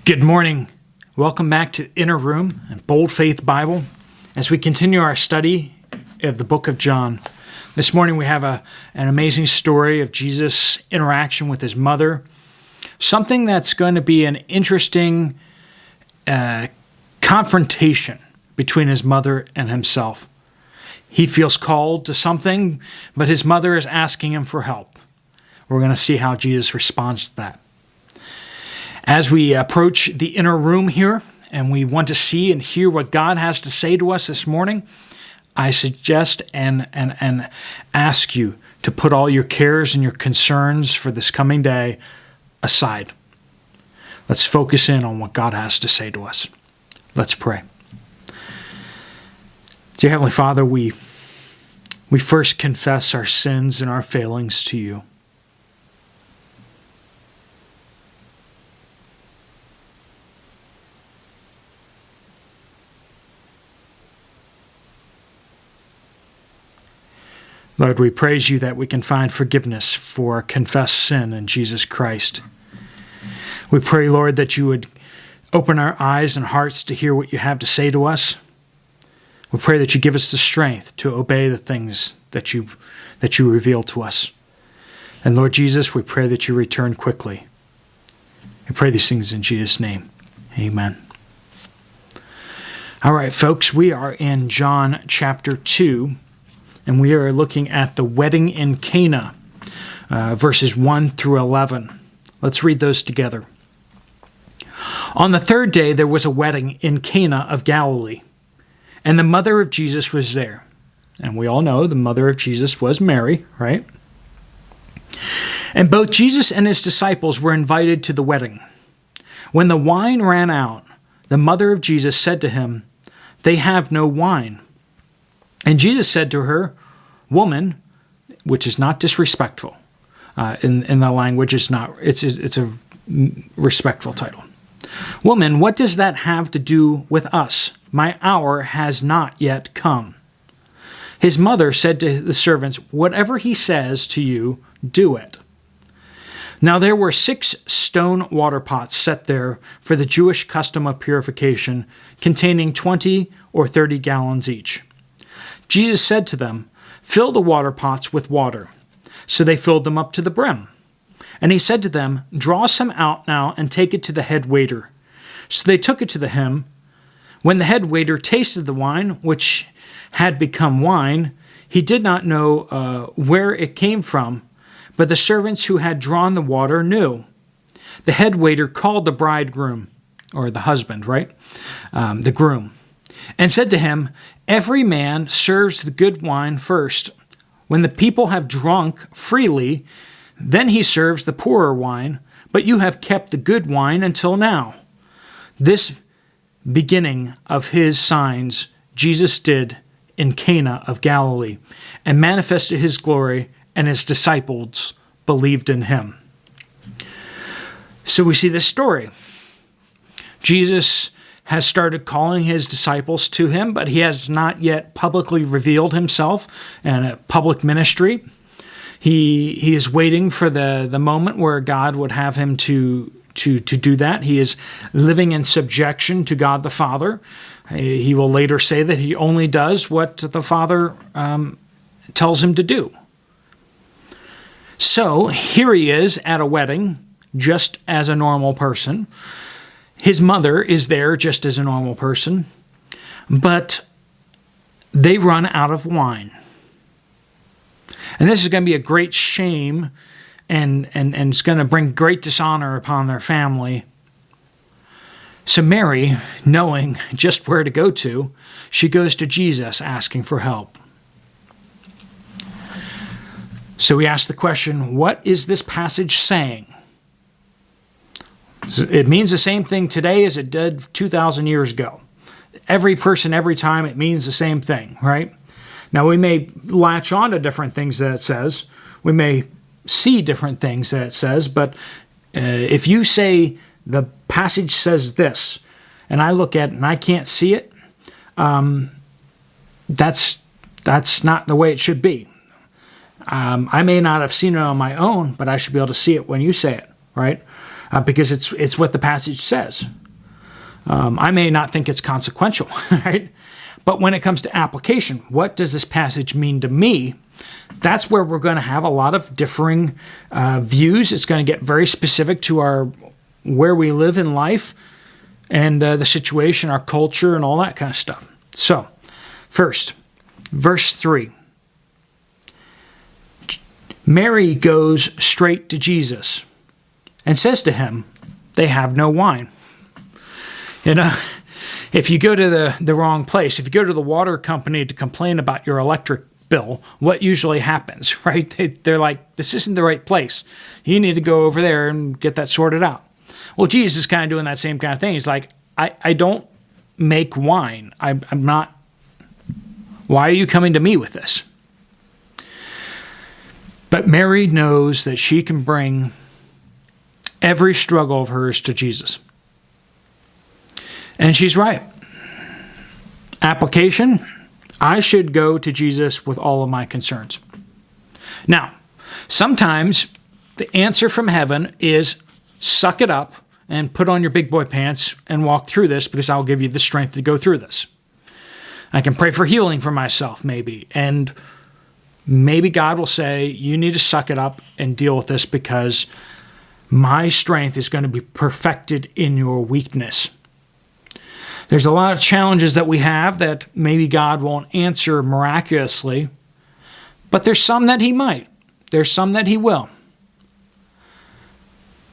Good morning. Welcome back to Inner Room and Bold Faith Bible as we continue our study of the book of John. This morning we have an amazing story of Jesus' interaction with his mother, something that's going to be an interesting confrontation between his mother and himself. He feels called to something, but his mother is asking him for help. We're going to see how Jesus responds to that. As we approach the inner room here, and we want to see and hear what God has to say to us this morning, I suggest and ask you to put all your cares and your concerns for this coming day aside. Let's focus in on what God has to say to us. Let's pray. Dear Heavenly Father, we first confess our sins and our failings to you. Lord, we praise you that we can find forgiveness for confessed sin in Jesus Christ. We pray, Lord, that you would open our eyes and hearts to hear what you have to say to us. We pray that you give us the strength to obey the things that you reveal to us. And Lord Jesus, we pray that you return quickly. We pray these things in Jesus' name. Amen. All right, folks, we are in John chapter 2. And we are looking at the wedding in Cana, verses 1 through 11. Let's read those together. On the third day, there was a wedding in Cana of Galilee, and the mother of Jesus was there. And we all know the mother of Jesus was Mary, right? And both Jesus and his disciples were invited to the wedding. When the wine ran out, the mother of Jesus said to him, "They have no wine." And Jesus said to her, "Woman," which is not disrespectful. In the language, it's a respectful title. "Woman, what does that have to do with us? My hour has not yet come." His mother said to the servants, "Whatever he says to you, do it." Now there were 6 stone water pots set there for the Jewish custom of purification, containing 20 or 30 gallons each. Jesus said to them, "Fill the water pots with water." So they filled them up to the brim. And he said to them, "Draw some out now and take it to the head waiter." So they took it to him. When the head waiter tasted the wine, which had become wine, he did not know where it came from, but the servants who had drawn the water knew. The head waiter called the bridegroom, or the husband, right? The groom, and said to him, "Every man serves the good wine first. When the people have drunk freely, then he serves the poorer wine, but you have kept the good wine until now." This beginning of his signs Jesus did in Cana of Galilee, and manifested his glory, and his disciples believed in him. So we see this story. Jesus has started calling his disciples to him, but he has not yet publicly revealed himself in a public ministry. He is waiting for the moment where God would have him to do that. He is living in subjection to God the Father. He will later say that he only does what the Father tells him to do. So here he is at a wedding, just as a normal person. His mother is there just as a normal person, but they run out of wine. And this is going to be a great shame, and it's going to bring great dishonor upon their family. So Mary, knowing just where to go to, she goes to Jesus asking for help. So we ask the question, what is this passage saying? It means the same thing today as it did 2,000 years ago. Every person, every time, it means the same thing, right? Now, we may latch on to different things that it says. We may see different things that it says, but if you say the passage says this, and I look at it and I can't see it, that's not the way it should be. I may not have seen it on my own, but I should be able to see it when you say it, right? because it's what the passage says. I may not think it's consequential, right? But when it comes to application, what does this passage mean to me? That's where we're going to have a lot of differing views. It's going to get very specific to where we live in life and the situation, our culture, and all that kind of stuff. So, first, verse 3. Mary goes straight to Jesus and says to him, "They have no wine." If you go to the wrong place, if you go to the water company to complain about your electric bill, what usually happens, right? They're like, "This isn't the right place. You need to go over there and get that sorted out." Well, Jesus is kind of doing that same kind of thing. He's like, I don't make wine. I'm not. Why are you coming to me with this? But Mary knows that she can bring every struggle of hers to Jesus. And she's right. Application, I should go to Jesus with all of my concerns. Now, sometimes the answer from heaven is suck it up and put on your big boy pants and walk through this because I'll give you the strength to go through this. I can pray for healing for myself maybe, and maybe God will say, you need to suck it up and deal with this because my strength is going to be perfected in your weakness. There's a lot of challenges that we have that maybe God won't answer miraculously, but there's some that he might. There's some that he will.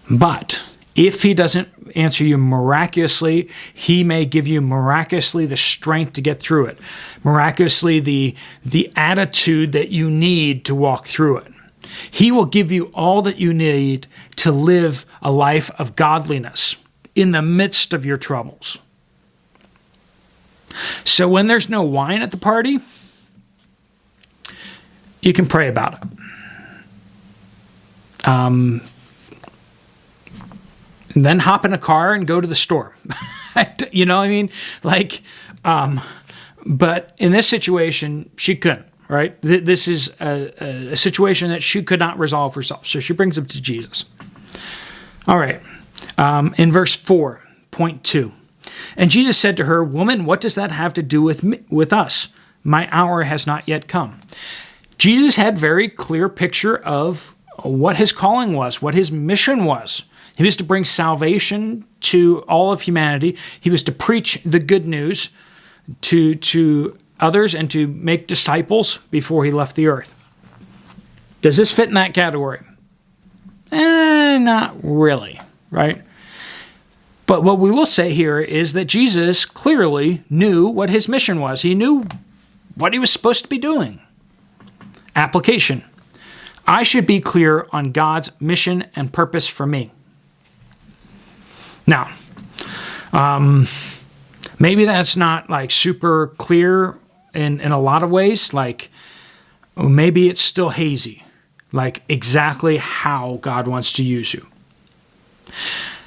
But if he doesn't answer you miraculously, he may give you miraculously the strength to get through it, miraculously the attitude that you need to walk through it. He will give you all that you need to live a life of godliness in the midst of your troubles. So when there's no wine at the party, you can pray about it. And then hop in a car and go to the store. You know what I mean? But in this situation, she couldn't, right? This is a situation that she could not resolve herself. So she brings him to Jesus. All right. In verse 4, point 2. And Jesus said to her, "Woman, what does that have to do with us? My hour has not yet come." Jesus had very clear picture of what his calling was, what his mission was. He was to bring salvation to all of humanity. He was to preach the good news to others and to make disciples before he left the earth. Does this fit in that category? Not really, right? But what we will say here is that Jesus clearly knew what his mission was. He knew what he was supposed to be doing. Application. I should be clear on God's mission and purpose for me. Now, maybe that's not like super clear in a lot of ways. Like maybe it's still hazy, like exactly how God wants to use you.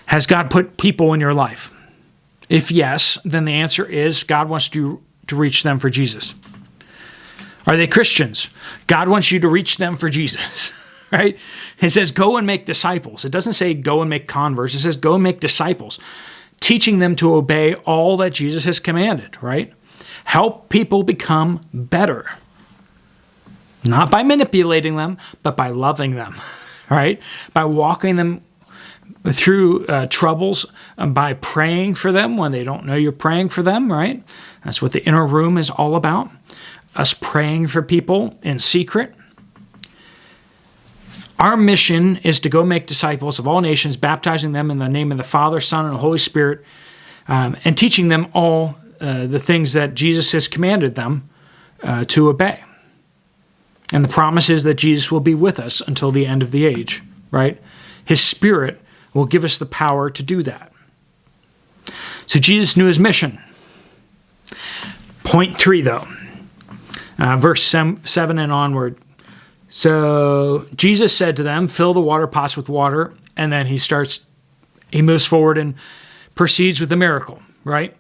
Has God put people in your life? If yes, then the answer is God wants you to reach them for Jesus. Are they Christians? God wants you to reach them for Jesus, right? It says go and make disciples. It doesn't say go and make converts. It says go and make disciples, teaching them to obey all that Jesus has commanded, right? Help people become better. Not by manipulating them, but by loving them, right? By walking them through troubles, by praying for them when they don't know you're praying for them, right? That's what the inner room is all about. Us praying for people in secret. Our mission is to go make disciples of all nations, baptizing them in the name of the Father, Son, and Holy Spirit, and teaching them all the things that Jesus has commanded them to obey. And the promise is that Jesus will be with us until the end of the age, right? His Spirit will give us the power to do that. So Jesus knew his mission. Point 3, though. Verse 7 and onward. So Jesus said to them, fill the water pots with water, and then he moves forward and proceeds with the miracle, right?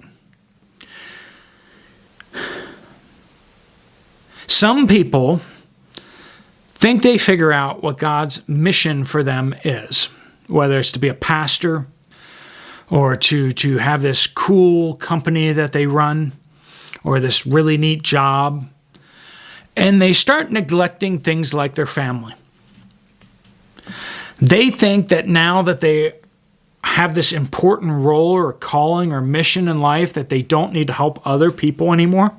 Some people think they figure out what God's mission for them is. whether it's to be a pastor or to have this cool company that they run or this really neat job, and they start neglecting things like their family. They think that now that they have this important role or calling or mission in life that they don't need to help other people anymore.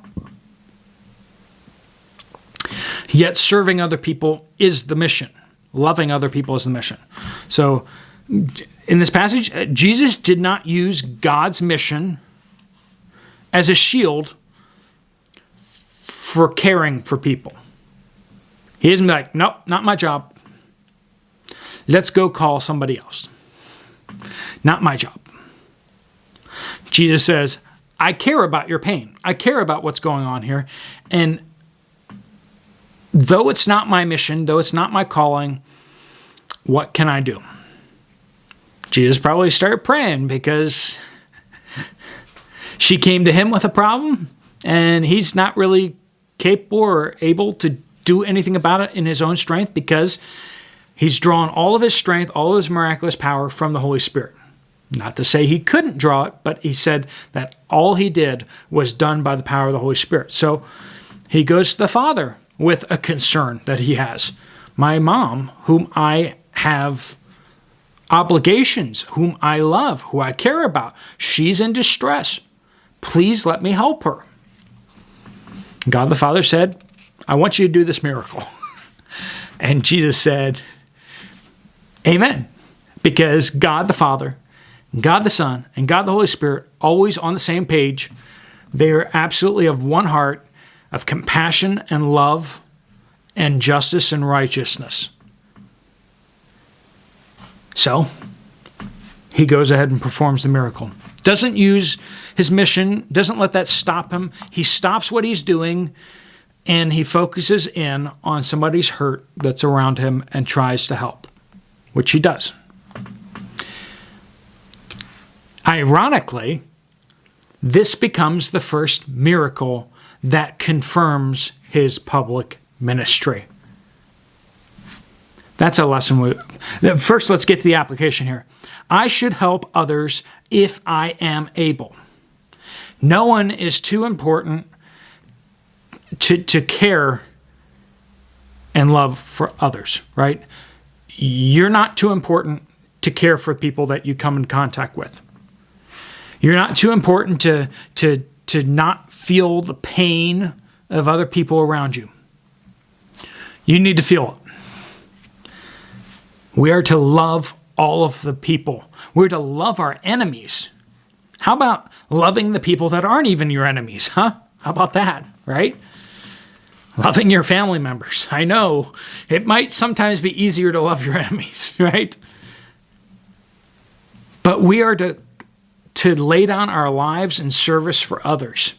Yet serving other people is the mission. Loving other people is the mission. So in this passage, Jesus did not use God's mission as a shield for caring for people. He isn't like, nope, not my job. Let's go call somebody else. Not my job. Jesus says, I care about your pain. I care about what's going on here. And though it's not my mission, though it's not my calling, what can I do? Jesus probably started praying because she came to him with a problem and he's not really capable or able to do anything about it in his own strength because he's drawn all of his strength, all of his miraculous power from the Holy Spirit. Not to say he couldn't draw it, but he said that all he did was done by the power of the Holy Spirit. So he goes to the Father with a concern that he has. My mom, whom I have obligations, whom I love, who I care about, she's in distress. Please let me help her. God the Father said, I want you to do this miracle. And Jesus said, Amen. Because God the Father, God the Son, and God the Holy Spirit, always on the same page, they are absolutely of one heart, of compassion and love and justice and righteousness. So, he goes ahead and performs the miracle. Doesn't use his mission, doesn't let that stop him. He stops what he's doing and he focuses in on somebody's hurt that's around him and tries to help, which he does. Ironically, this becomes the first miracle that confirms his public ministry. That's a lesson. First, let's get to the application here. I should help others if I am able. No one is too important to care and love for others, right? You're not too important to care for people that you come in contact with. You're not too important to not feel the pain of other people around you. You need to feel it. We are to love all of the people. We're to love our enemies. How about loving the people that aren't even your enemies, huh? How about that, right? Loving your family members. I know it might sometimes be easier to love your enemies, right? But we are to lay down our lives in service for others.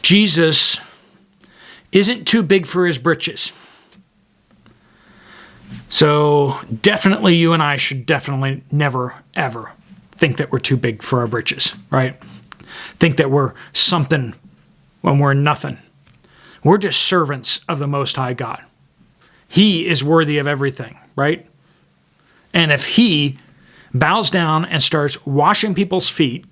Jesus isn't too big for his britches. So definitely you and I should definitely never, ever think that we're too big for our britches, right? Think that we're something when we're nothing. We're just servants of the Most High God. He is worthy of everything, right? And if he bows down and starts washing people's feet,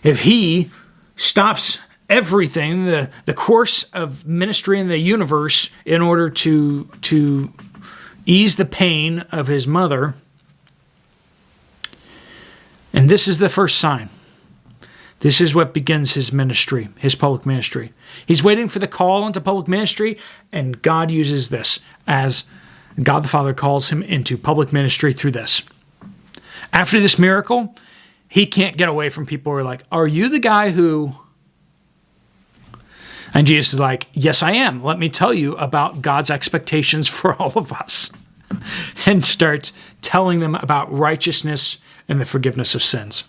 if he stops everything, the course of ministry in the universe in order to ease the pain of his mother, and this is the first sign. This is what begins his ministry, his public ministry. He's waiting for the call into public ministry, and God uses this as God the Father calls him into public ministry through this. After this miracle, he can't get away from people who are like, are you the guy who... And Jesus is like, yes, I am. Let me tell you about God's expectations for all of us. And starts telling them about righteousness and the forgiveness of sins.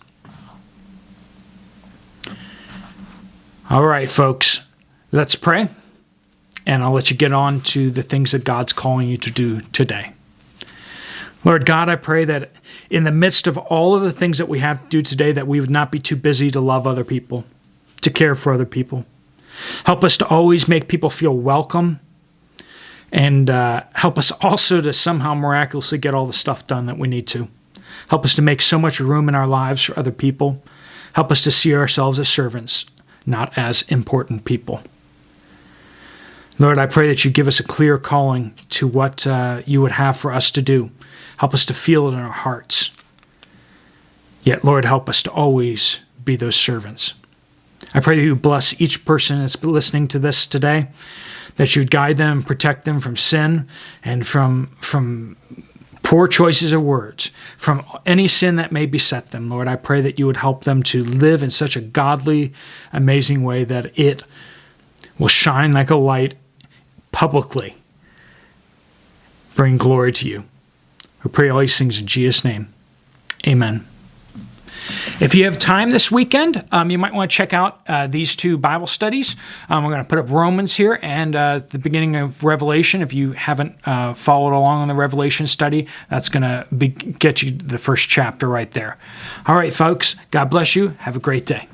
All right, folks, let's pray. And I'll let you get on to the things that God's calling you to do today. Lord God, I pray that in the midst of all of the things that we have to do today, that we would not be too busy to love other people, to care for other people. Help us to always make people feel welcome And help us also to somehow miraculously get all the stuff done that we need to. Help us to make so much room in our lives for other people. Help us to see ourselves as servants, not as important people. Lord, I pray that you give us a clear calling to what you would have for us to do. Help us to feel it in our hearts. Yet, Lord, help us to always be those servants. I pray that you bless each person that's listening to this today, that you'd guide them, protect them from sin and from poor choices of words, from any sin that may beset them. Lord, I pray that you would help them to live in such a godly, amazing way that it will shine like a light publicly, bring glory to you. I pray all these things in Jesus' name. Amen. If you have time this weekend, you might want to check out these two Bible studies. We're going to put up Romans here and the beginning of Revelation. If you haven't followed along on the Revelation study, that's going to get you the first chapter right there. All right, folks, God bless you. Have a great day.